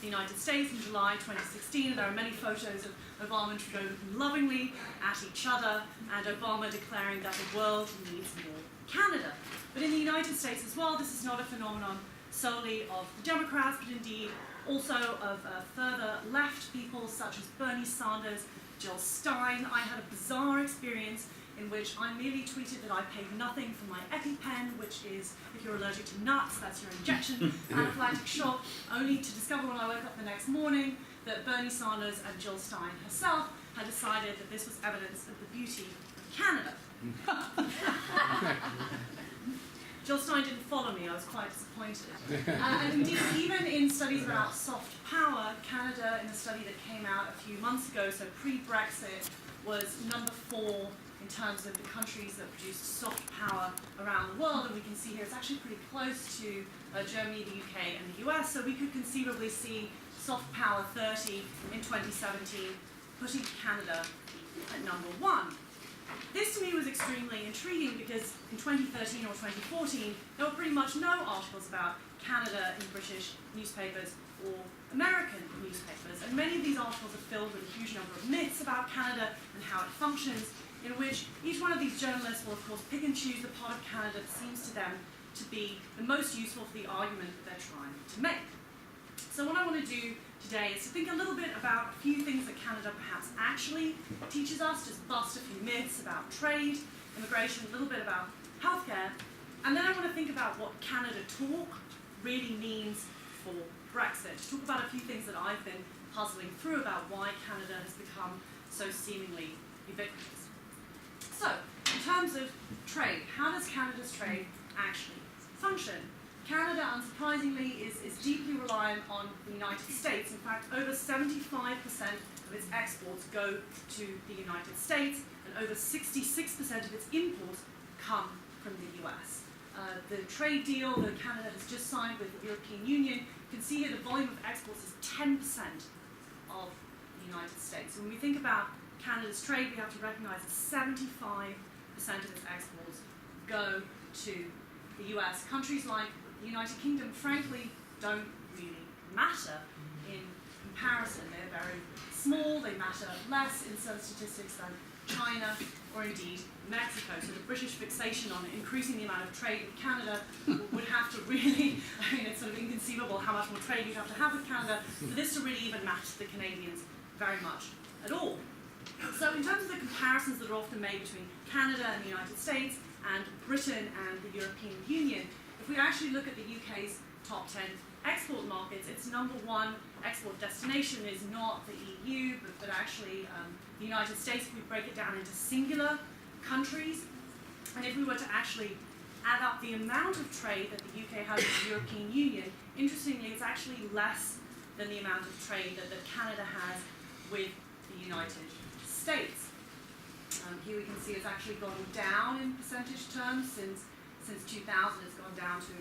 the United States in July 2016, and there are many photos of Obama and Trudeau looking lovingly at each other, and Obama declaring that the world needs more Canada. But in the United States as well, this is not a phenomenon solely of the Democrats, but indeed also of further left people such as Bernie Sanders, Jill Stein. I had a bizarre experience in which I merely tweeted that I paid nothing for my EpiPen, which is, if you're allergic to nuts, that's your injection, anaphylactic shock, only to discover when I woke up the next morning that Bernie Sanders and Jill Stein herself had decided that this was evidence of the beauty of Canada. Jill Stein didn't follow me, I was quite disappointed. And indeed, even in studies about soft power, Canada, in a study that came out a few months ago, so pre-Brexit, was number 4 in terms of the countries that produced soft power around the world. And we can see here it's actually pretty close to Germany, the UK, and the US. So we could conceivably see soft power 30 in 2017, putting Canada at number 1. This to me was extremely intriguing because in 2013 or 2014, there were pretty much no articles about Canada in British newspapers or American newspapers. And many of these articles are filled with a huge number of myths about Canada and how it functions, in which each one of these journalists will, of course, pick and choose the part of Canada that seems to them to be the most useful for the argument that they're trying to make. So what I want to do today is to think a little bit about a few things that Canada perhaps actually teaches us, just bust a few myths about trade, immigration, a little bit about healthcare, and then I want to think about what Canada talk really means for Brexit, to talk about a few things that I've been puzzling through about why Canada has become so seemingly ubiquitous. So, in terms of trade, how does Canada's trade actually function? Canada, unsurprisingly, is deeply reliant on the United States. In fact, over 75% of its exports go to the United States, and over 66% of its imports come from the US. The trade deal that Canada has just signed with the European Union, you can see here the volume of exports is 10% of the United States. So when we think about Canada's trade, we have to recognize that 75% of its exports go to the US. Countries like the United Kingdom, frankly, don't really matter in comparison. They're very small, they matter less in certain statistics than China or indeed Mexico. So the British fixation on increasing the amount of trade with Canada would have to really, I mean, it's sort of inconceivable how much more trade you'd have to have with Canada for this to really even match the Canadians very much at all. So in terms of the comparisons that are often made between Canada and the United States and Britain and the European Union, if we actually look at the UK's top 10 export markets, its number 1 export destination is not the EU, but actually the United States, if we break it down into singular countries. And if we were to actually add up the amount of trade that the UK has with the European Union, interestingly, it's actually less than the amount of trade that Canada has with the United States. Here we can see it's actually gone down in percentage terms since 2000. It's gone down to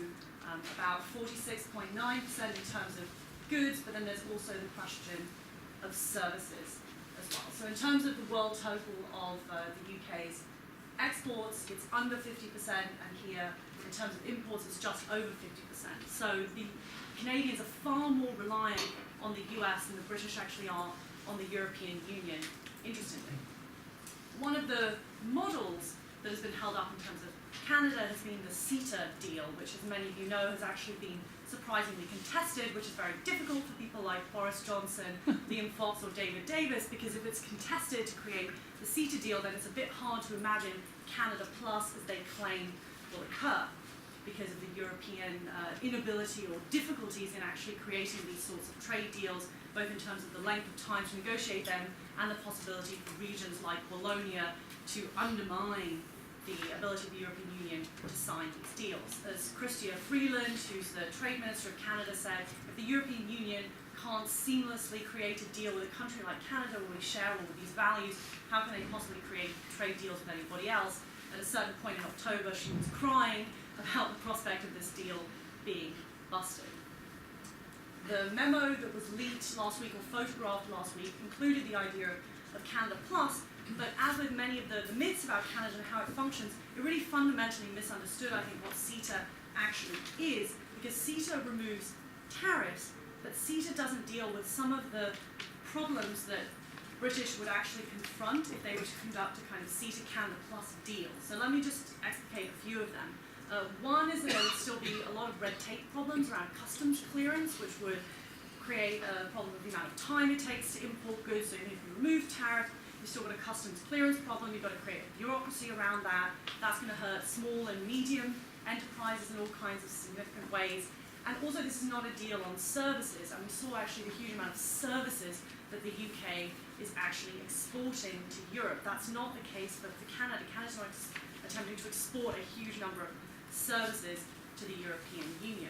about 46.9% in terms of goods, but then there's also the question of services as well. So in terms of the world total of the UK's exports, it's under 50%, and here in terms of imports, it's just over 50%. So the Canadians are far more reliant on the US than the British actually are on the European Union, interestingly. One of the models that has been held up in terms of Canada has been the CETA deal, which, as many of you know, has actually been surprisingly contested, which is very difficult for people like Boris Johnson, Liam Fox, or David Davis, because if it's contested to create the CETA deal, then it's a bit hard to imagine Canada Plus, as they claim, will occur, because of the European inability or difficulties in actually creating these sorts of trade deals, both in terms of the length of time to negotiate them and the possibility for regions like Wallonia to undermine the ability of the European Union to sign these deals. As Chrystia Freeland, who's the Trade Minister of Canada, said, if the European Union can't seamlessly create a deal with a country like Canada where we share all of these values, how can they possibly create trade deals with anybody else? At a certain point in October, she was crying about the prospect of this deal being busted. The memo that was leaked last week, or photographed last week, included the idea of Canada Plus, but as with many of the myths about Canada and how it functions, it really fundamentally misunderstood, I think, what CETA actually is, because CETA removes tariffs, but CETA doesn't deal with some of the problems that British would actually confront if they were to conduct a kind of CETA Canada Plus deal. So let me just explicate a few of them. One is that there would still be a lot of red tape problems around customs clearance, which would create a problem with the amount of time it takes to import goods. So even if you remove tariff, you've still got a customs clearance problem. You've got to create a bureaucracy around that. That's going to hurt small and medium enterprises in all kinds of significant ways. And also, this is not a deal on services. And we saw actually the huge amount of services that the UK is actually exporting to Europe. That's not the case for Canada. Canada's not attempting to export a huge number of services to the European Union.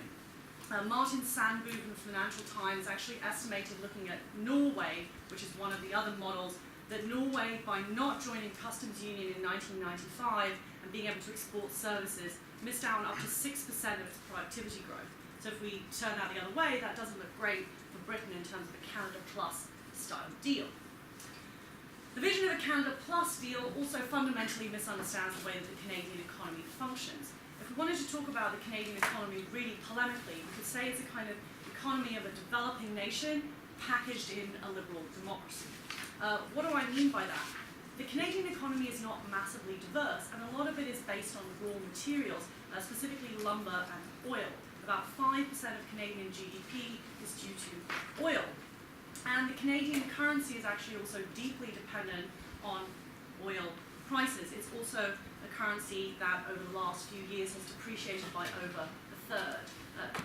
Martin Sandbu from the Financial Times actually estimated, looking at Norway, which is one of the other models, that Norway, by not joining customs union in 1995 and being able to export services, missed out on up to 6% of its productivity growth. So if we turn that the other way, that doesn't look great for Britain in terms of a Canada Plus style deal. The vision of a Canada Plus deal also fundamentally misunderstands the way that the Canadian economy functions. If we wanted to talk about the Canadian economy really polemically, we could say it's a kind of economy of a developing nation packaged in a liberal democracy. What do I mean by that? The Canadian economy is not massively diverse, and a lot of it is based on raw materials, specifically lumber and oil. About 5% of Canadian GDP is due to oil. And the Canadian currency is actually also deeply dependent on oil prices. It's also a currency that over the last few years has depreciated by over a third.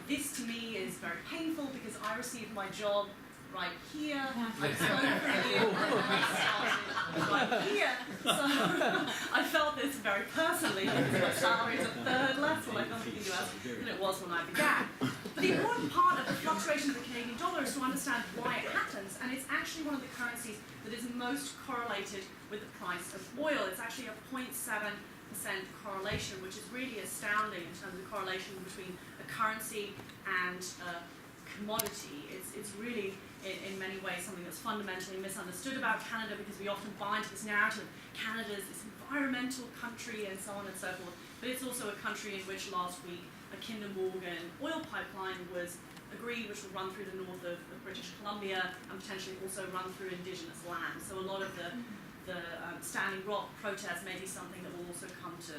This to me is very painful because I received my job right here. I spoke for a year and I started right here. So I felt this very personally because my salary is a third less when I come to the US than it was when I began. But the important part of the fluctuation of the Canadian dollar is to understand why it happens, and it's actually one of the currencies that is most correlated with the price of oil. It's actually a 0.7% correlation, which is really astounding in terms of the correlation between a currency and a commodity. It's really, in many ways, something that's fundamentally misunderstood about Canada, because we often buy into this narrative Canada's this environmental country and so on and so forth. But it's also a country in which last week a Kinder Morgan oil pipeline was agreed, which will run through the north of British Columbia and potentially also run through indigenous land. So a lot of the Standing Rock protests may be something that will also come to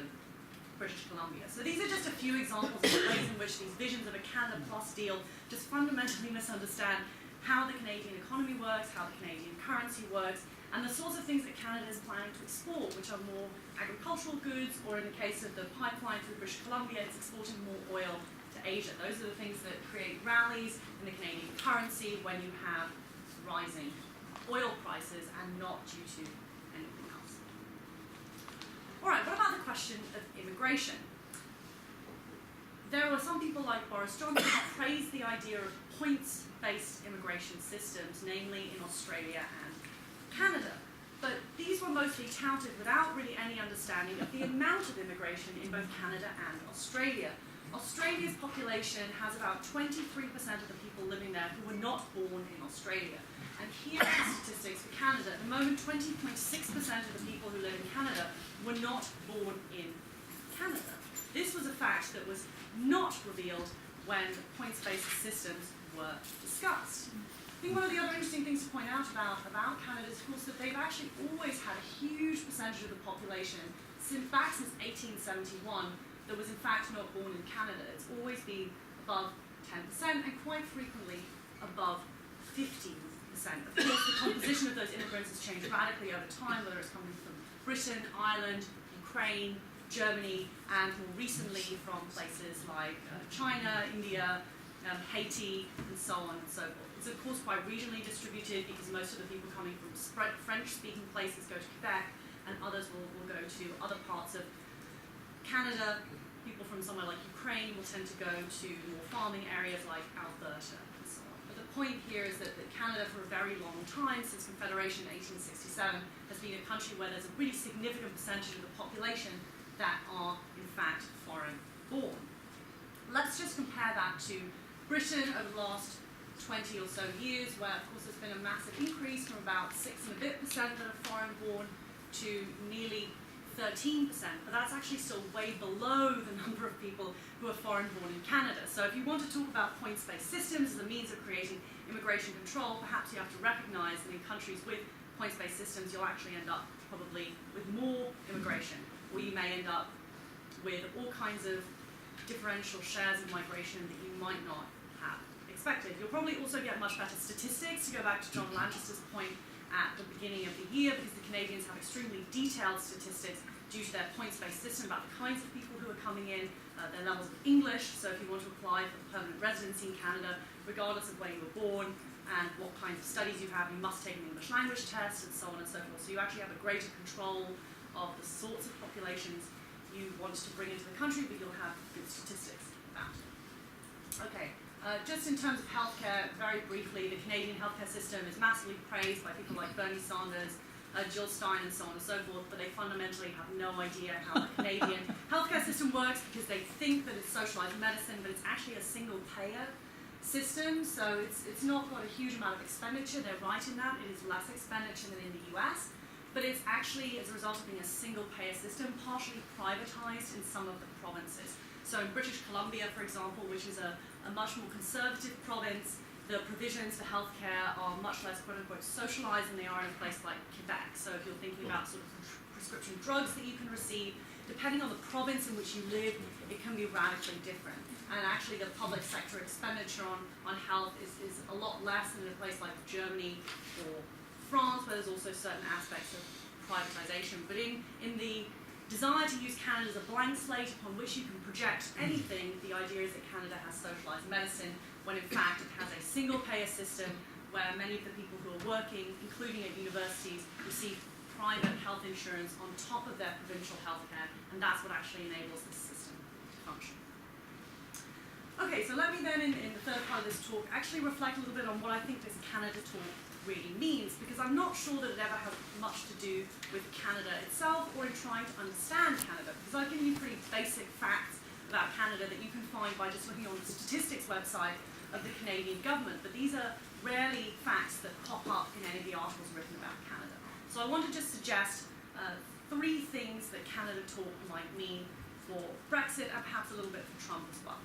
British Columbia. So these are just a few examples of the ways in which these visions of a Canada Plus deal just fundamentally misunderstand how the Canadian economy works, how the Canadian currency works, and the sorts of things that Canada is planning to export, which are more agricultural goods, or in the case of the pipeline through British Columbia, it's exporting more oil to Asia. Those are the things that create rallies in the Canadian currency when you have rising oil prices and not due to anything else. All right, what about the question of immigration? There were some people like Boris Johnson who praised the idea of points-based immigration systems, namely in Australia and Canada. But these were mostly touted without really any understanding of the amount of immigration in both Canada and Australia. Australia's population has about 23% of the people living there who were not born in Australia. And here are the statistics for Canada. At the moment, 20.6% of the people who live in Canada were not born in Canada. This was a fact that was not revealed when points-based systems were discussed. I think one of the other interesting things to point out about Canada is, of course, that they've actually always had a huge percentage of the population, back since 1871, that was in fact not born in Canada. It's always been above 10% and quite frequently above 15%. Of course, the composition of those immigrants has changed radically over time, whether it's coming from Britain, Ireland, Ukraine, Germany, and more recently from places like China, India, Haiti, and so on and so forth. It's of course quite regionally distributed because most of the people coming from French-speaking places go to Quebec, and others will go to other parts of Canada. People from somewhere like Ukraine will tend to go to more farming areas like Alberta and so on. But the point here is that Canada, for a very long time, since Confederation in 1867, has been a country where there's a really significant percentage of the population that are, in fact, foreign-born. Let's just compare that to Britain over the last 20 or so years, where, of course, there's been a massive increase from about 6% and a bit that are foreign-born to nearly 13%, but that's actually still way below the number of people who are foreign-born in Canada. So if you want to talk about points-based systems as a means of creating immigration control, perhaps you have to recognize that in countries with points-based systems, you'll actually end up probably with more immigration, or you may end up with all kinds of differential shares of migration that you might not have expected. You'll probably also get much better statistics, to go back to John Lanchester's point at the beginning of the year, because the Canadians have extremely detailed statistics due to their points-based system about the kinds of people who are coming in, their levels of English, so if you want to apply for permanent residency in Canada, regardless of where you were born, and what kinds of studies you have, you must take an English language test, and so on and so forth. So you actually have a greater control of the sorts of populations you want to bring into the country, but you'll have good statistics about it. Okay, just in terms of healthcare, very briefly, the Canadian healthcare system is massively praised by people like Bernie Sanders, Jill Stein, and so on and so forth, but they fundamentally have no idea how the Canadian healthcare system works, because they think that it's socialized medicine, but it's actually a single-payer system, so it's not got a huge amount of expenditure. They're right in that. It is less expenditure than in the US, but it's actually, as a result of being a single-payer system, partially privatized in some of the provinces. So in British Columbia, for example, which is a much more conservative province, the provisions for healthcare are much less quote-unquote socialized than they are in a place like Quebec. So if you're thinking about sort of prescription drugs that you can receive, depending on the province in which you live, it can be radically different. And actually the public sector expenditure on health is a lot less than in a place like Germany or France, where there's also certain aspects of privatization. But in the desire to use Canada as a blank slate upon which you can project anything, the idea is that Canada has socialized medicine, when in fact it has a single-payer system where many of the people who are working, including at universities, receive private health insurance on top of their provincial healthcare, and that's what actually enables this system to function. Okay, so let me then, in the third part of this talk, actually reflect a little bit on what I think this Canada talk really means, because I'm not sure that it ever has much to do with Canada itself or in trying to understand Canada, because I've given you pretty basic facts about Canada that you can find by just looking on the statistics website of the Canadian government, but these are rarely facts that pop up in any of the articles written about Canada. So I want to just suggest three things that Canada talk might mean for Brexit, and perhaps a little bit for Trump as well.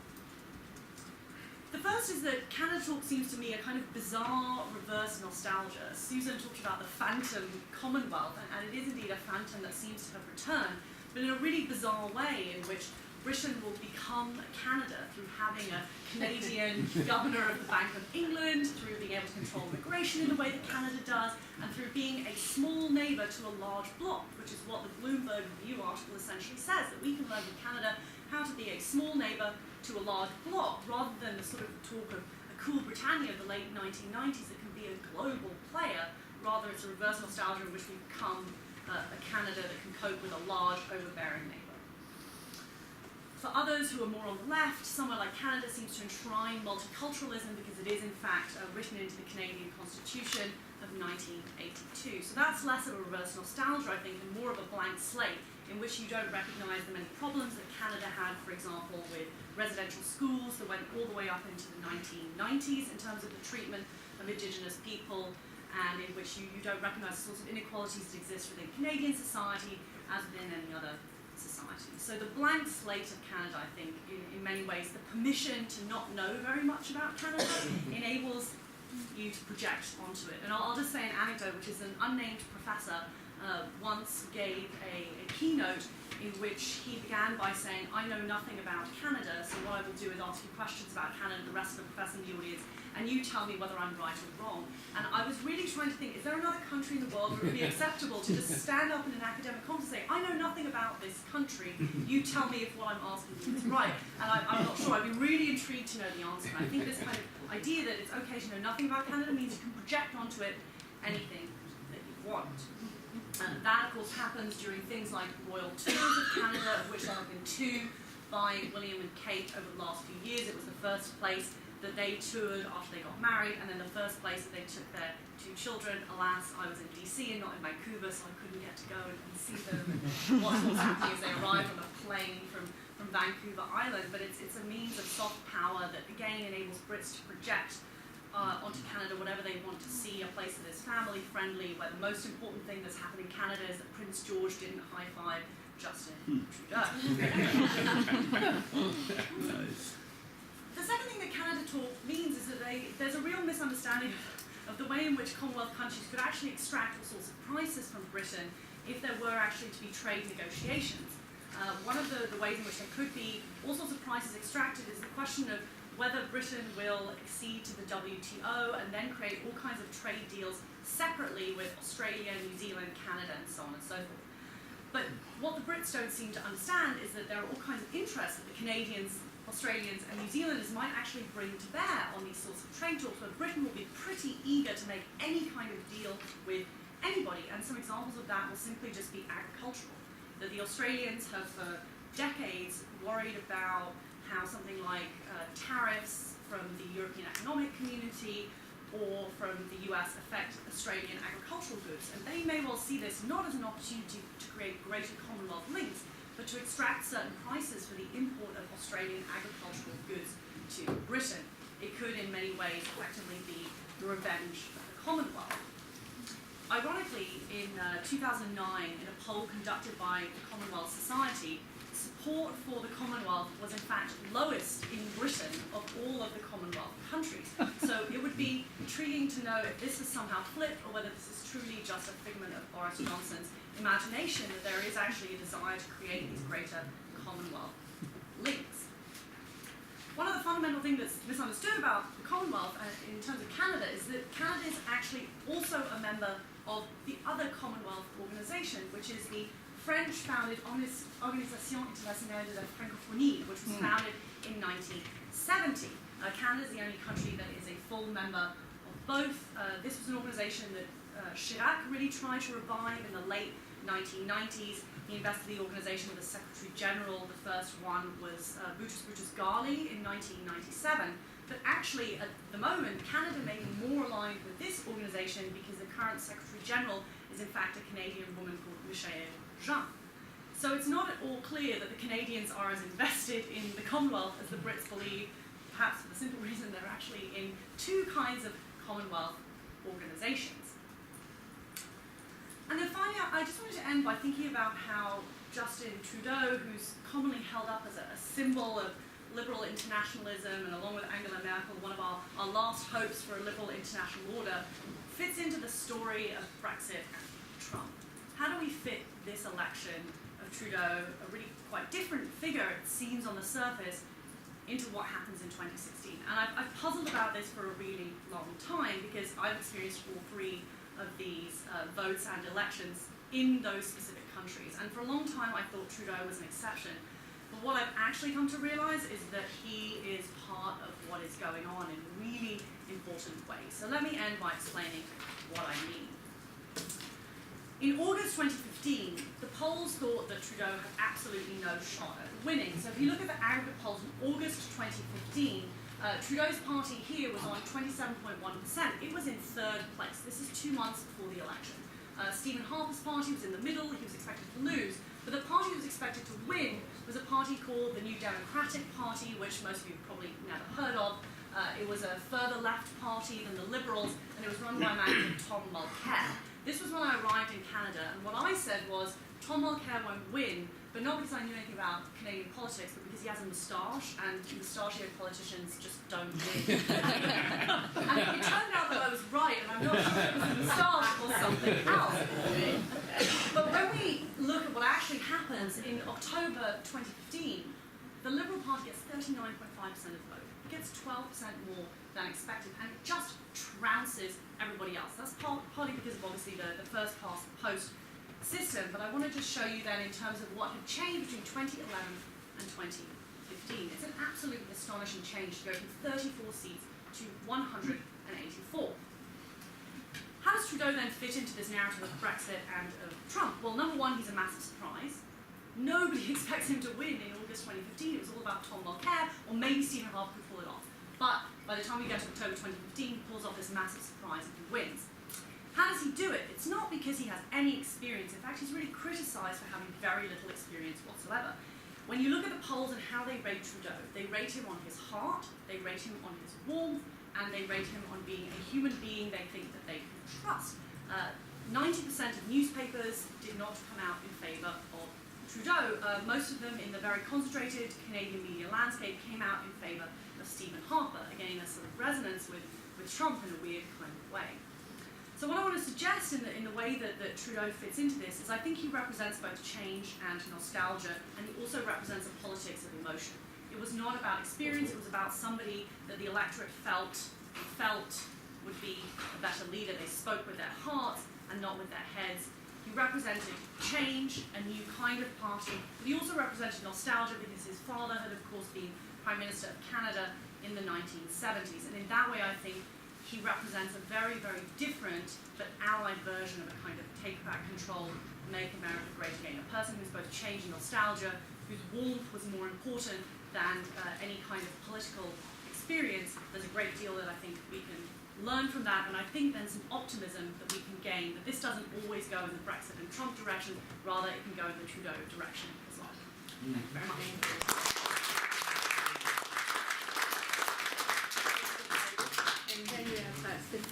The first is that Canada talk seems to me a kind of bizarre reverse nostalgia. Susan talked about the phantom Commonwealth, and it is indeed a phantom that seems to have returned, but in a really bizarre way in which Britain will become Canada through having a Canadian governor of the Bank of England, through being able to control immigration in the way that Canada does, and through being a small neighbour to a large bloc, which is what the Bloomberg Review article essentially says, that we can learn from Canada how to be a small neighbour to a large bloc, rather than the sort of talk of a cool Britannia of the late 1990s that can be a global player. Rather, it's a reverse nostalgia in which we become a Canada that can cope with a large, overbearing neighbour. For others who are more on the left, somewhere like Canada seems to enshrine multiculturalism because it is in fact written into the Canadian Constitution of 1982. So that's less of a reverse nostalgia, I think, and more of a blank slate in which you don't recognise the many problems that Canada had, for example, with residential schools that went all the way up into the 1990s in terms of the treatment of Indigenous people, and in which you don't recognise the sorts of inequalities that exist within Canadian society as within any other society. So the blank slate of Canada, I think, in many ways, the permission to not know very much about Canada enables you to project onto it. And I'll just say an anecdote, which is an unnamed professor once gave a keynote in which he began by saying, I know nothing about Canada, so what I will do is ask you questions about Canada, the rest of the professors in the audience, and you tell me whether I'm right or wrong. And I was really trying to think, is there another country in the world where it would be acceptable to just stand up in an academic conference and say, I know nothing about this country, you tell me if what I'm asking you is right. And I'm not sure. I'd be really intrigued to know the answer. And I think this kind of idea that it's okay to know nothing about Canada means you can project onto it anything that you want. And that, of course, happens during things like royal tours of Canada, of which there have been two by William and Kate over the last few years. It was the first place that they toured after they got married, and then the first place that they took their two children. Alas, I was in DC and not in Vancouver, so I couldn't get to go and see them and watch what's happening as they arrived on a plane from Vancouver Island. But it's a means of soft power that, again, enables Brits to project onto Canada whatever they want to see, a place that is family friendly, where the most important thing that's happened in Canada is that Prince George didn't high-five Justin Trudeau. Nice. The second thing that Canada talk means is that there's a real misunderstanding of the way in which Commonwealth countries could actually extract all sorts of prices from Britain if there were actually to be trade negotiations. One of the ways in which there could be all sorts of prices extracted is the question of whether Britain will accede to the WTO and then create all kinds of trade deals separately with Australia, New Zealand, Canada, and so on and so forth. But what the Brits don't seem to understand is that there are all kinds of interests that the Canadians, Australians, and New Zealanders might actually bring to bear on these sorts of trade talks, where Britain will be pretty eager to make any kind of deal with anybody. And some examples of that will simply just be agricultural. That the Australians have for decades worried about how something like tariffs from the European Economic Community or from the US affect Australian agricultural goods. And they may well see this not as an opportunity to create greater Commonwealth links, but to extract certain prices for the import of Australian agricultural goods to Britain. It could in many ways effectively be the revenge of the Commonwealth. Ironically, in 2009, in a poll conducted by the Commonwealth Society, support for the Commonwealth was in fact lowest in Britain of all of the Commonwealth countries. So it would be intriguing to know if this is somehow flipped or whether this is truly just a figment of Boris Johnson's imagination, that there is actually a desire to create these greater Commonwealth links. One of the fundamental things that's misunderstood about the Commonwealth in terms of Canada is that Canada is actually also a member of the other Commonwealth organisation, which is the French-founded Organisation Internationale de la Francophonie, which was founded in 1970. Canada is the only country that is a full member of both. This was an organisation that Chirac really tried to revive in the late 1990s. He invested the organisation with a Secretary General. The first one was Boutros Ghali in 1997. But actually, at the moment, Canada may be more aligned with this organisation because the current Secretary General is in fact a Canadian woman called Michelle Jean. So it's not at all clear that the Canadians are as invested in the Commonwealth as the Brits believe, perhaps for the simple reason they're actually in two kinds of Commonwealth organisations. And then finally, I just wanted to end by thinking about how Justin Trudeau, who's commonly held up as a symbol of liberal internationalism, and along with Angela Merkel, one of our last hopes for a liberal international order, fits into the story of Brexit and Trump. How do we fit this election of Trudeau, a really quite different figure it seems on the surface, into what happens in 2016? And I've puzzled about this for a really long time because I've experienced all three of these votes and elections in those specific countries. And for a long time I thought Trudeau was an exception. But what I've actually come to realise is that he is part of what is going on in really important ways. So let me end by explaining what I mean. In August 2015, the polls thought that Trudeau had absolutely no shot at winning. So if you look at the aggregate polls in August 2015, Trudeau's party here was on 27.1%. It was in third place. This is 2 months before the election. Stephen Harper's party was in the middle. He was expected to lose. But the party he was expected to win was a party called the New Democratic Party, which most of you probably never heard of. It was a further left party than the Liberals, and it was run by a man called Tom Mulcair. This was when I arrived in Canada, and what I said was, Tom Mulcair won't win, but not because I knew anything about Canadian politics, but because he has a moustache, and mustachioed politicians just don't win. And it turned out that I was right, and I'm not sure if it was a moustache or something else. But when we look at what actually happens in October 2015, the Liberal Party gets 39.5% of the vote. It gets 12% more than expected, and it just trounces everybody else. That's partly because of obviously the first past the post system, but I want to just show you then in terms of what had changed between 2011 and 2015. It's an absolutely astonishing change to go from 34 seats to 184. How does Trudeau then fit into this narrative of Brexit and of Trump? Well, number one, he's a massive surprise. Nobody expects him to win in August 2015. It was all about Tom Mulcair, or maybe Stephen Harper could pull it off. But by the time we get to October 2015, he pulls off this massive surprise and he wins. How does he do it? It's not because he has any experience. In fact, he's really criticised for having very little experience whatsoever. When you look at the polls and how they rate Trudeau, they rate him on his heart, they rate him on his warmth, and they rate him on being a human being they think that they can trust. 90% of newspapers did not come out in favour of Trudeau. Most of them in the very concentrated Canadian media landscape came out in favour of Stephen Harper, again a sort of resonance with Trump in a weird kind of way. So what I want to suggest in the way that Trudeau fits into this is I think he represents both change and nostalgia, and he also represents a politics of emotion. It was not about experience, it was about somebody that the electorate felt would be a better leader. They spoke with their hearts and not with their heads. He represented change, a new kind of party, but he also represented nostalgia because his father had of course been Prime Minister of Canada in the 1970s, and in that way I think he represents a very, very different but allied version of a kind of take back control, make America great again. A person who's both change and nostalgia, whose warmth was more important than any kind of political experience. There's a great deal that I think we can learn from that, and I think then some optimism that we can gain that this doesn't always go in the Brexit and Trump direction, rather it can go in the Trudeau direction as well. Thank you very much.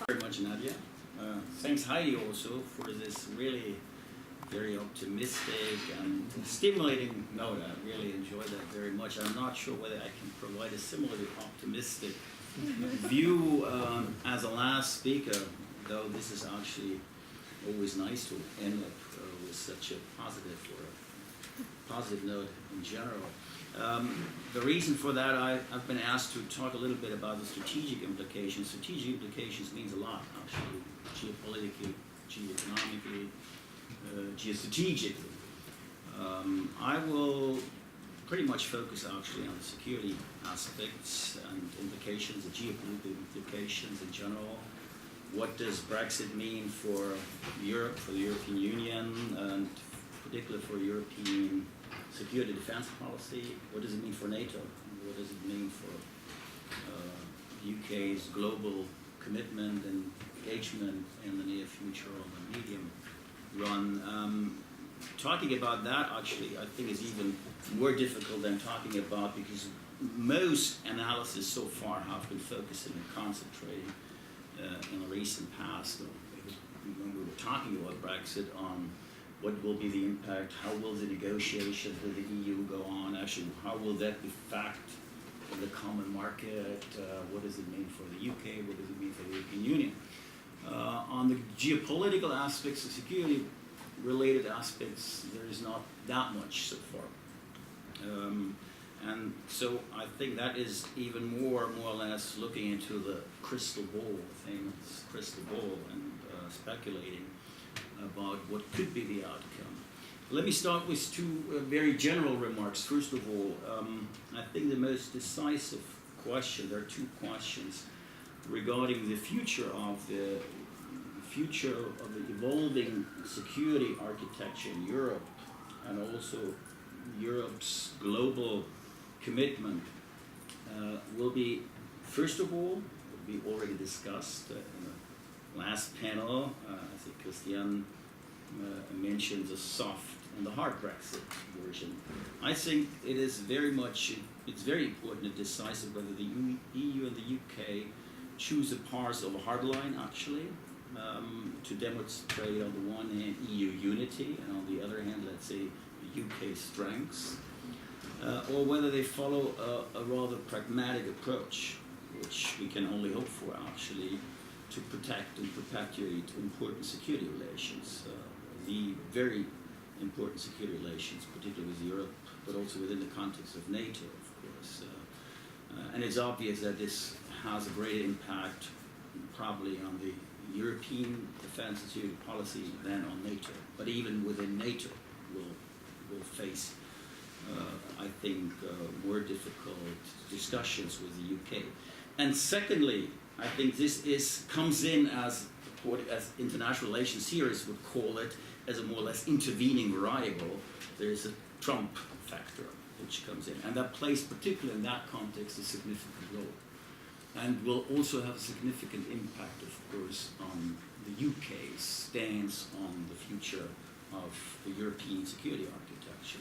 Very much, Nadia. Thanks, Heidi, also for this really very optimistic and stimulating note. I really enjoyed that very much. I'm not sure whether I can provide a similarly optimistic view as a last speaker, though this is actually always nice to end up with such a positive note in general. The reason for that, I've been asked to talk a little bit about the strategic implications. Strategic implications means a lot, actually, geopolitically, geoeconomically, geostrategically. I will pretty much focus actually on the security aspects and implications, the geopolitical implications in general. What does Brexit mean for Europe, for the European Union, and particularly for European security defense policy? What does it mean for NATO? What does it mean for the UK's global commitment and engagement in the near future or the medium run? Talking about that actually I think is even more difficult than talking about, because most analysis so far have been focusing and concentrating in the recent past, when we were talking about Brexit, on what will be the impact, how will the negotiations with the EU go on, actually how will that affect the common market, what does it mean for the UK, what does it mean for the European Union. On the geopolitical aspects, the security related aspects, there is not that much so far. And so I think that is even more or less looking into the crystal ball, famous crystal ball, and speculating about what could be the outcome. Let me start with two very general remarks. First of all, I think the most decisive question, there are two questions regarding the future of the evolving security architecture in Europe, and also Europe's global commitment will be, first of all, we already discussed in the last panel. I think Christian mentioned the soft and the hard Brexit version. I think it is very important and decisive whether the EU and the UK choose a path of a hard line, actually, to demonstrate on the one hand EU unity, and on the other hand, let's say, the UK strengths, or whether they follow a rather pragmatic approach, which we can only hope for, actually, to protect and perpetuate important security relations, the very important security relations, particularly with Europe, but also within the context of NATO, of course. And it's obvious that this has a great impact probably on the European defense and security policy than on NATO. But even within NATO, we'll face, I think, more difficult discussions with the UK. And secondly, I think this comes in as international relations theorists would call it, as a more or less intervening variable. There's a Trump factor which comes in, and that plays, particularly in that context, a significant role, and will also have a significant impact, of course, on the UK's stance on the future of the European security architecture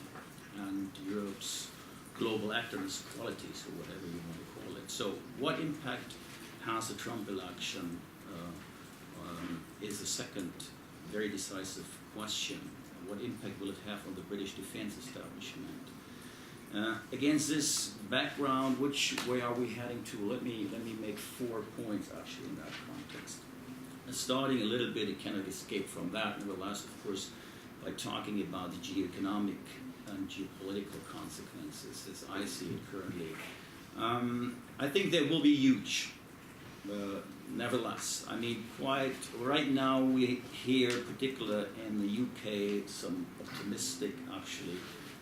and Europe's global activist qualities, or whatever you want to call it. So what impact pass a Trump election is a second very decisive question. What impact will it have on the British defense establishment? Against this background, which way are we heading to? Let me make 4 points actually in that context. Starting a little bit, it cannot escape from that, nevertheless, of course, by talking about the geoeconomic and geopolitical consequences as I see it currently. I think they will be huge. Nevertheless, I mean, quite right now we hear, particularly in the UK, some optimistic actually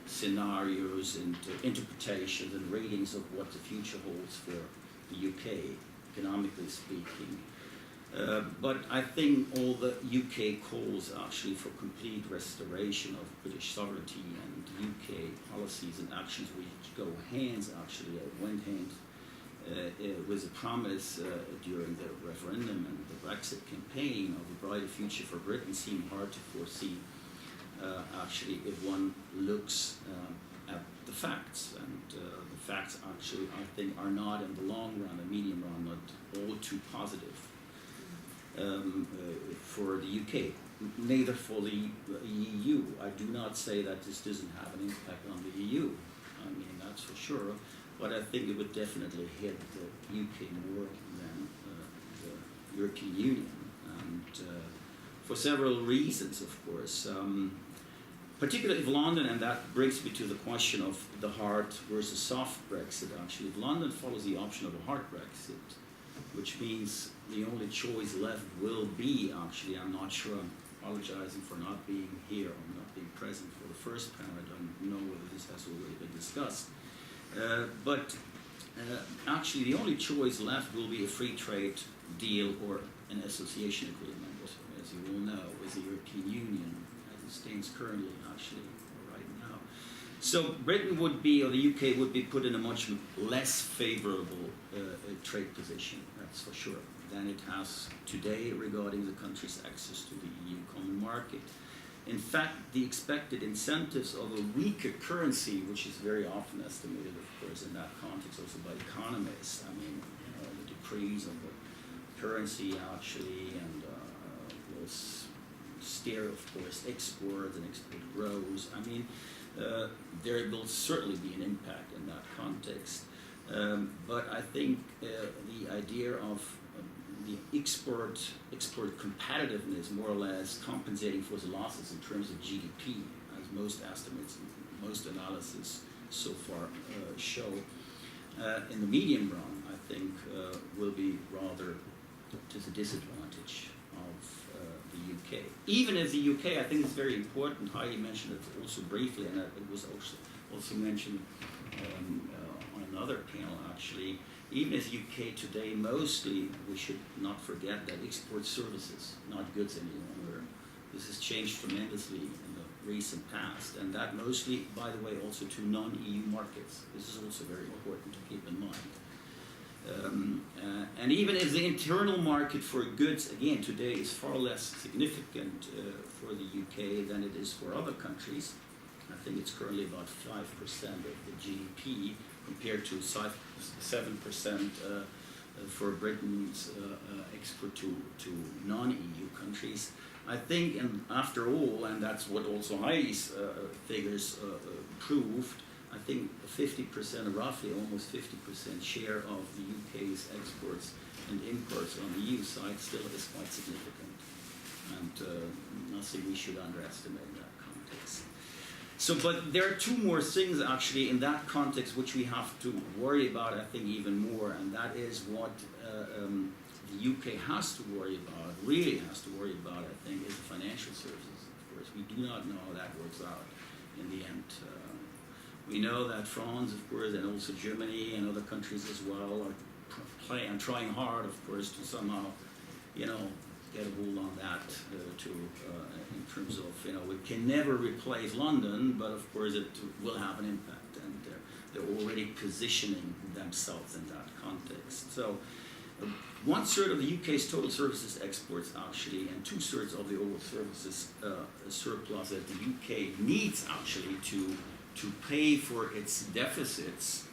scenarios and interpretations and ratings of what the future holds for the UK, economically speaking. But I think all the UK calls actually for complete restoration of British sovereignty and UK policies and actions which go went hand with a promise during the referendum and the Brexit campaign of a brighter future for Britain seem hard to foresee actually if one looks at the facts. And the facts actually I think are not in the long run, the medium run, not all too positive for the UK, neither for the EU. I do not say that this doesn't have an impact on the EU. I mean, that's for sure. But I think it would definitely hit the UK more than the European Union, and for several reasons, of course. Particularly if London, and that brings me to the question of the hard versus soft Brexit, actually. If London follows the option of a hard Brexit, which means the only choice left will be, actually, I'm not sure, I'm apologizing for not being here or not being present for the first panel, I don't know whether this has already been discussed. But actually the only choice left will be a free trade deal or an association agreement, as you all know, with the European Union as it stands currently actually right now. So Britain would be, or the UK would be put in a much less favorable trade position, that's for sure, than it has today regarding the country's access to the EU common market. In fact, the expected incentives of a weaker currency, which is very often estimated, of course, in that context also by economists, I mean, the decrease of the currency actually, and will steer, of course, exports and export grows. I mean, there will certainly be an impact in that context. But I think the idea of the export competitiveness, more or less compensating for the losses in terms of GDP, as most estimates, most analysis so far show, in the medium run, I think will be rather to the disadvantage of the UK. Even as the UK, I think it's very important, Heidi mentioned it also briefly, and it was also mentioned on another panel actually. Even as UK today, mostly, we should not forget that export services, not goods any longer. This has changed tremendously in the recent past, and that mostly, by the way, also to non-EU markets. This is also very important to keep in mind. And even as the internal market for goods, again, today is far less significant for the UK than it is for other countries. I think it's currently about 5% of the GDP, compared to 7% for Britain's export to non-EU countries. I think, and after all, and that's what also Heidi's figures proved, I think 50%, roughly almost 50% share of the UK's exports and imports on the EU side still is quite significant, and nothing we should underestimate in that context. So, but there are two more things actually in that context which we have to worry about, I think, even more, and that is what the UK has to worry about, really has to worry about, I think, is the financial services. Of course, we do not know how that works out in the end. We know that France, of course, and also Germany and other countries as well are trying hard, of course, to somehow, get a hold on that in terms of, we can never replace London, but of course it will have an impact, and they're already positioning themselves in that context. So 1/3 of the UK's total services exports actually, and 2/3 of the overall services surplus that the UK needs actually to pay for its deficits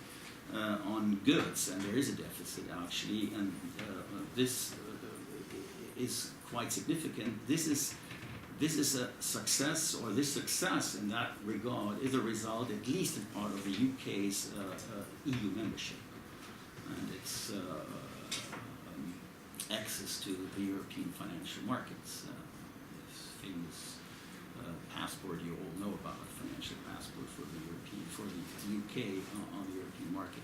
on goods, and there is a deficit actually, and this is quite significant. This is a success, or this success in that regard is a result, at least in part, of the UK's EU membership and its access to the European financial markets. This famous passport you all know about, financial passport for the UK on the European market.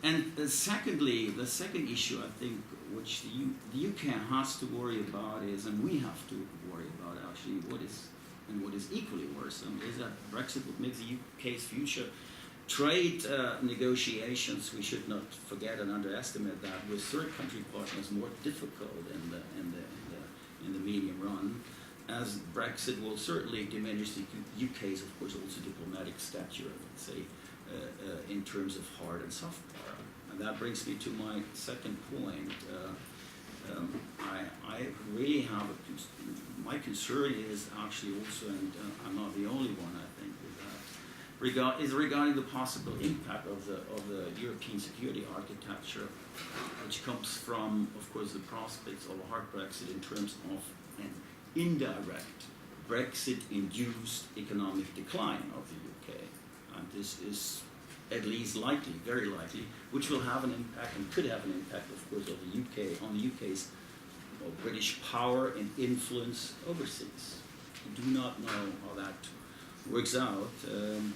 And secondly, the second issue I think which the UK has to worry about is, and we have to worry about actually, what is equally worse, is that Brexit would make the UK's future trade negotiations, we should not forget and underestimate that, with third country partners more difficult in the medium run, as Brexit will certainly diminish the UK's, of course, also diplomatic stature, let's say, in terms of hard and soft power. And that brings me to my second point. I really have my concern is actually also, and I'm not the only one, I think, is regarding the possible impact of the European security architecture, which comes from, of course, the prospects of a hard Brexit in terms of an indirect Brexit-induced economic decline of the UK. And this is at least likely, very likely, which will have an impact and could have an impact, of course, on the UK's British power and influence overseas. We do not know how that works out,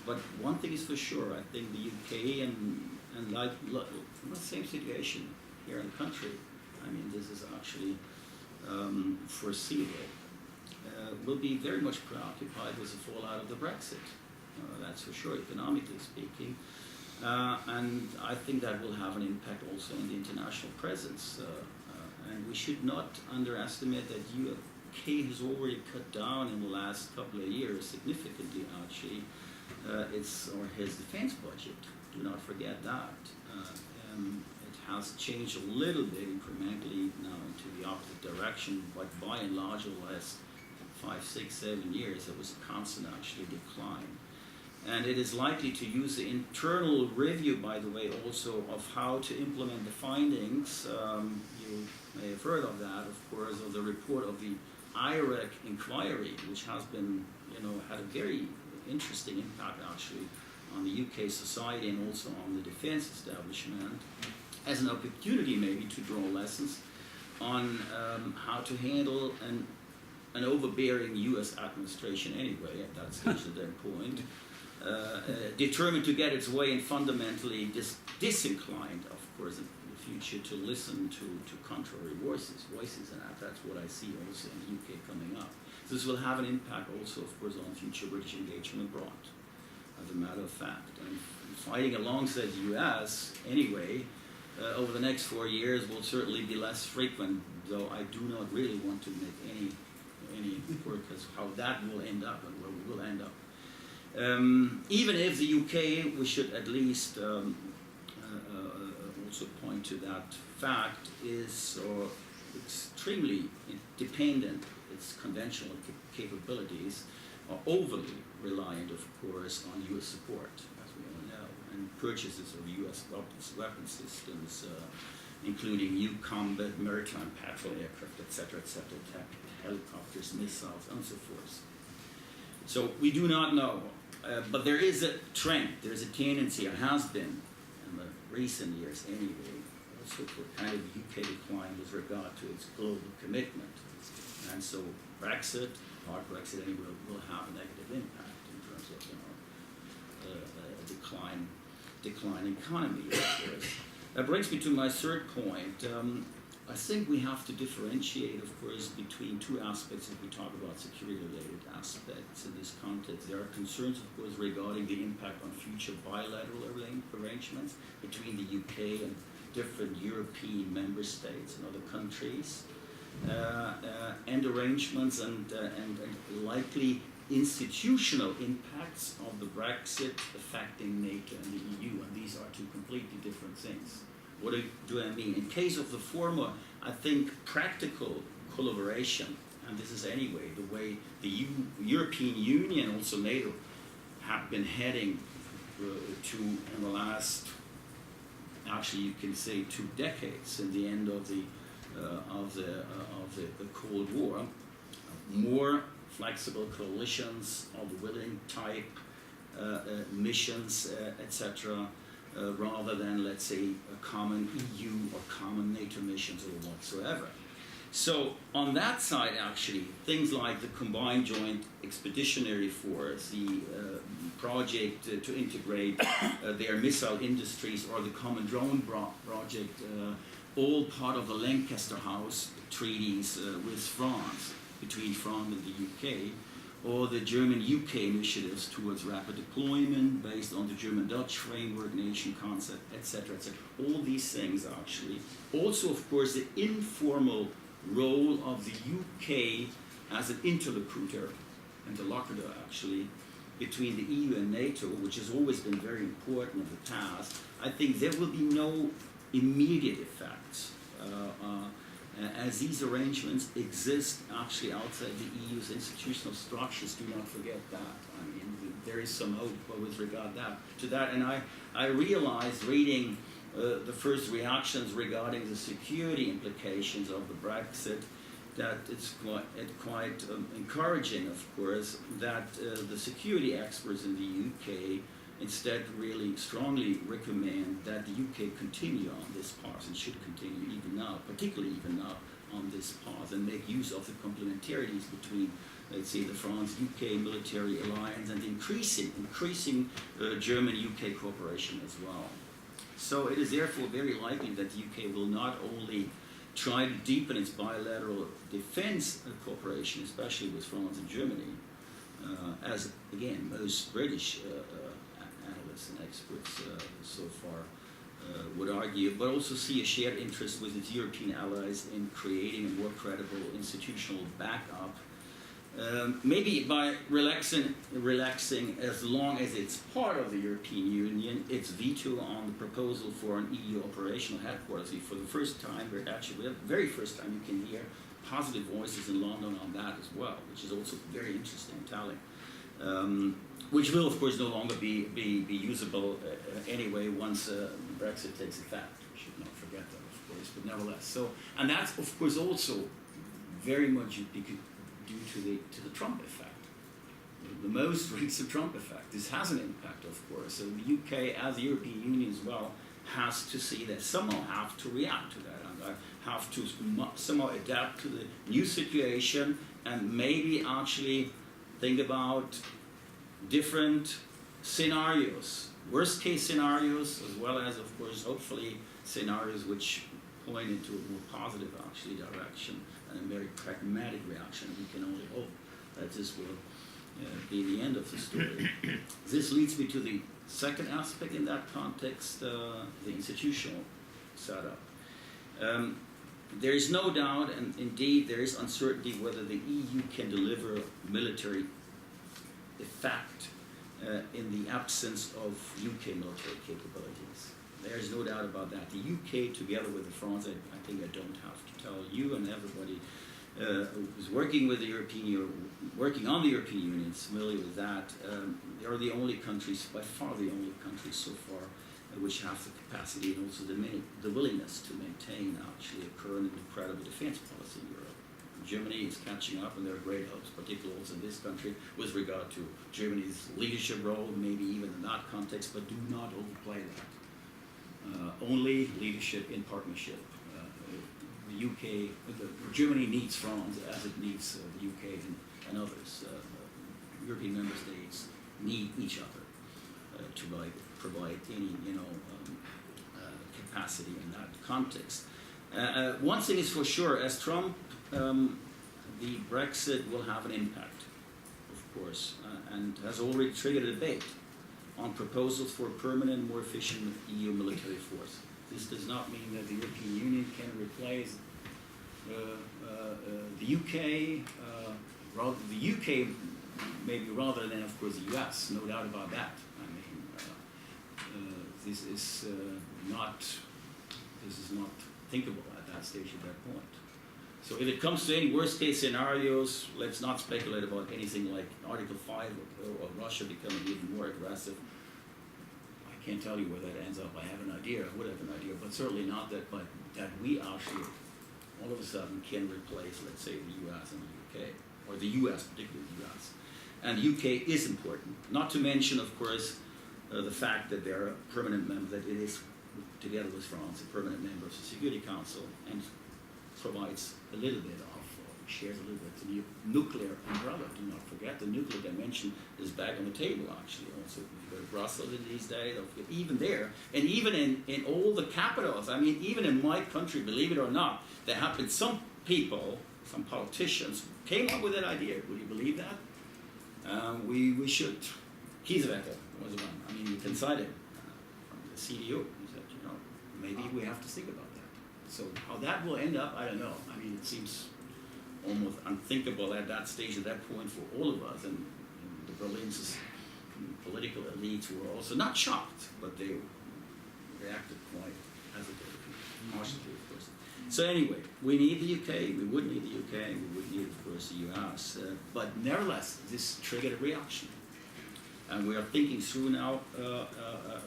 but one thing is for sure, I think the UK and like the same situation here in the country, I mean, this is actually foreseeable, will be very much preoccupied with the fallout of the Brexit. That's for sure, economically speaking. And I think that will have an impact also on the international presence. And we should not underestimate that UK has already cut down in the last couple of years significantly, actually, his defense budget. Do not forget that. It has changed a little bit incrementally now into the opposite direction, but by and large, over the last 5, 6, 7 years, there was a constant actually decline. And it is likely to use the internal review, by the way, also of how to implement the findings. You may have heard of that, of course, of the report of the Iraq inquiry, which has been, had a very interesting impact actually on the UK society and also on the defense establishment, as an opportunity maybe to draw lessons on how to handle an overbearing US administration anyway, at that stage at that point, determined to get its way and fundamentally disinclined, of course, in the future to listen to contrary voices, and that's what I see also in the UK coming up. So this will have an impact also, of course, on future British engagement abroad, as a matter of fact. And fighting alongside the US, anyway, over the next 4 years will certainly be less frequent, though I do not really want to make any word as how that will end up and where we will end up. Even if the UK, we should at least also point to that fact, is extremely dependent, its conventional capabilities are overly reliant, of course, on US support, as we all know, and purchases of US weapon systems, including new combat, maritime patrol aircraft, etc., helicopters, missiles, and so forth. So we do not know. But there is a trend, there's a tendency, or has been in the recent years anyway, also for kind of UK decline with regard to its global commitment. And so Brexit, hard Brexit anyway, will have a negative impact in terms of a declining economy, of course. That brings me to my third point. I think we have to differentiate, of course, between two aspects if we talk about security-related aspects in this context. There are concerns, of course, regarding the impact on future bilateral arrangements between the UK and different European member states and other countries, and arrangements and likely institutional impacts of the Brexit affecting NATO and the EU, and these are two completely different things. What do I mean? In case of the former, I think practical collaboration, and this is anyway the way the European Union, also NATO, have been heading to in the last actually you can say 2 decades in the end of the Cold War, more flexible coalitions of the willing type, missions, etc., rather than, let's say, a common EU or common NATO missions or whatsoever. So on that side, actually, things like the Combined Joint Expeditionary Force, the project to integrate their missile industries, or the Common Drone Project, all part of the Lancaster House treaties with France, between France and the UK, or the German-UK initiatives towards rapid deployment based on the German-Dutch framework nation concept, etc., etc. All these things, actually. Also, of course, the informal role of the UK as an interlocutor, actually, between the EU and NATO, which has always been very important in the past. I think there will be no immediate effects, as these arrangements exist actually outside the EU's institutional structures. Do not forget that. I mean, there is some hope with regard to that. And I realized, reading the first reactions regarding the security implications of the Brexit, that it's quite encouraging, of course, that the security experts in the UK instead really strongly recommend that the UK continue on this path, and should continue even now, particularly even now on this path, and make use of the complementarities between, let's say, the France-UK military alliance and increasing German-UK cooperation as well. So it is therefore very likely that the UK will not only try to deepen its bilateral defense cooperation, especially with France and Germany, as, again, most British analysts and experts so far would argue, but also see a shared interest with its European allies in creating a more credible institutional backup, maybe by relaxing as long as it's part of the European Union, its veto on the proposal for an EU operational headquarters. For the first time, very first time, you can hear positive voices in London on that as well, which is also very interesting and telling. Which will, of course, no longer be usable anyway once Brexit takes effect. We should not forget that, of course, but nevertheless. So, and that's, of course, also very much due to the Trump effect, the most recent Trump effect. This has an impact, of course. So the UK, as the European Union as well, has to see that somehow have to react to that, and have to somehow adapt to the new situation, and maybe actually think about different scenarios, worst case scenarios, as well as, of course, hopefully scenarios which point into a more positive actually direction and a very pragmatic reaction. We can only hope that this will be the end of the story. This leads me to the second aspect in that context, the institutional setup. There is no doubt, and indeed there is uncertainty, whether the EU can deliver military effect in the absence of UK military capabilities. There is no doubt about that. The UK, together with France, I think I don't have to tell you and everybody who's working with the working on the European Union is familiar with that. They are the only countries, by far the only countries so far, which have the capacity and also the willingness to maintain actually a current and credible defense policy in Europe. Germany is catching up, and there are great hopes, particularly also in this country, with regard to Germany's leadership role, maybe even in that context, but do not overplay that. Only leadership in partnership. The UK, Germany needs France as it needs the UK and others. European member states need each other to provide any capacity in that context. One thing is for sure, as Trump, the Brexit will have an impact, of course, and has already triggered a debate on proposals for a permanent, more efficient EU military force. This does not mean that the European Union can replace the UK, the UK maybe rather than, of course, the US, no doubt about that. I mean, this is not thinkable at that stage, at that point. So if it comes to any worst case scenarios, let's not speculate about anything like Article 5 or Russia becoming even more aggressive. I can't tell you where that ends up. I have an idea, I would have an idea, but certainly not that, but that we actually all of a sudden can replace, let's say, the US and the UK, or the US, particularly the US. And the UK is important, not to mention, of course, the fact that they're a permanent member, that it is, together with France, a permanent member of the Security Council, and provides a little bit of, shares a little bit the nuclear umbrella. Do not forget, the nuclear dimension is back on the table, actually. Also, if you go to Brussels in these days, even there, and even in all the capitals, I mean, even in my country, believe it or not, there have been some people, some politicians, came up with that idea. Would you believe that? We should. Kiesewetter was one. I mean, you can cite it from the CDU. He said, you know, maybe we have to think about that. So how that will end up, I don't know. I mean, it seems almost unthinkable at that stage, at that point, for all of us. And the Berlin's political elites were also not shocked, but they reacted quite hesitantly, cautiously, of course. So anyway, we need the UK, we would need the UK, we would need, of course, the US, but nevertheless, this triggered a reaction. And we are thinking through now a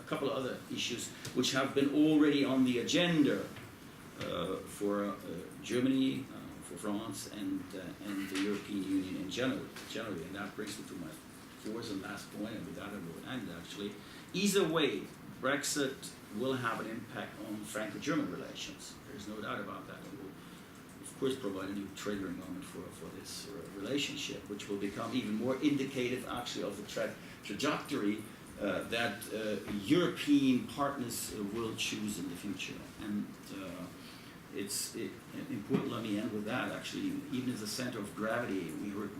couple of other issues which have been already on the agenda for Germany, for France, and the European Union in general. And that brings me to my fourth and last point, and with that I will end actually. Either way, Brexit will have an impact on Franco-German relations. There's no doubt about that. It will, of course, provide a new triggering moment for this relationship, which will become even more indicative, actually, of the trajectory that European partners will choose in the future. And it's important, let me end with that, actually, even as a center of gravity,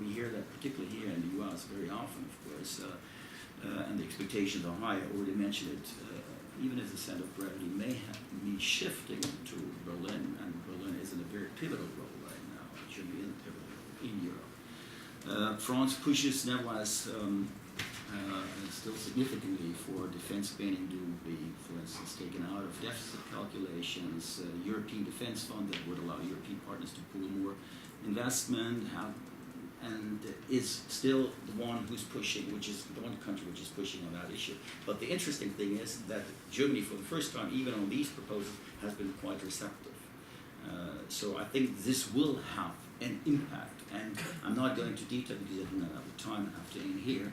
we hear that particularly here in the US very often, of course, and the expectations are high. I already mentioned it. Even as the center of gravity may be shifting to Berlin, and Berlin is in a very pivotal role right now, Germany is a pivotal role in Europe. France pushes nevertheless still significantly for defense spending to be, for instance, taken out of deficit calculations, European Defense Fund that would allow European partners to pool more investment, and is still the one who's pushing, which is the one country which is pushing on that issue. But the interesting thing is that Germany, for the first time, even on these proposals, has been quite receptive. So I think this will have an impact, and I'm not going into detail because I do not have the time. I have to end here.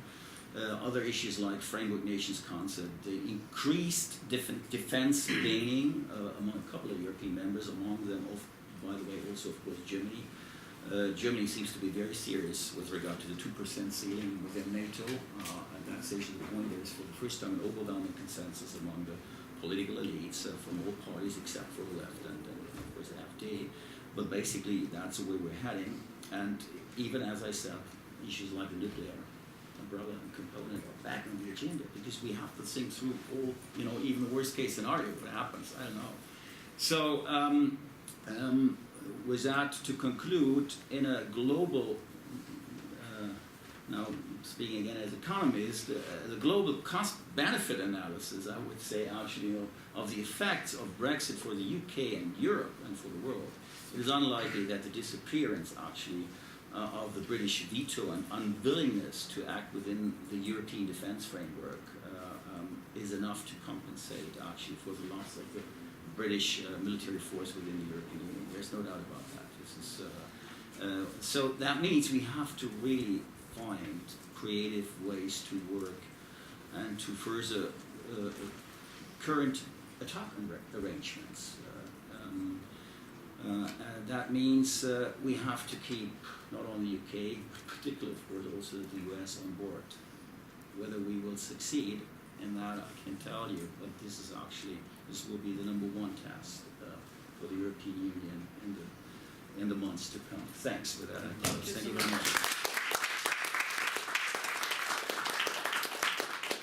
Other issues like framework nations concept, the increased defense spending among a couple of European members, among them, by the way, also of course Germany. Germany seems to be very serious with regard to the 2% ceiling within NATO. And that's actually the point. There is for the first time an overwhelming consensus among the political elites from all parties except for the left and of course the FD. But basically that's the way we're heading. And even as I said, issues like the nuclear umbrella and component are back on the agenda because we have to think through all, you know, even the worst case scenario, what happens, I don't know. So with that, to conclude, in a global, now speaking again as economist, the global cost-benefit analysis, I would say actually, of the effects of Brexit for the UK and Europe and for the world, it is unlikely that the disappearance actually of the British veto and unwillingness to act within the European defence framework is enough to compensate actually for the loss of the British military force within the European Union. There's no doubt about that. This is, so that means we have to really find creative ways to work and to further current attack arrangements. That means we have to keep not only the UK, but particularly, of course, also the US on board. Whether we will succeed in that, I can tell you, but this will be the #1 task for the European Union in the months to come. Thanks for that. Thank you.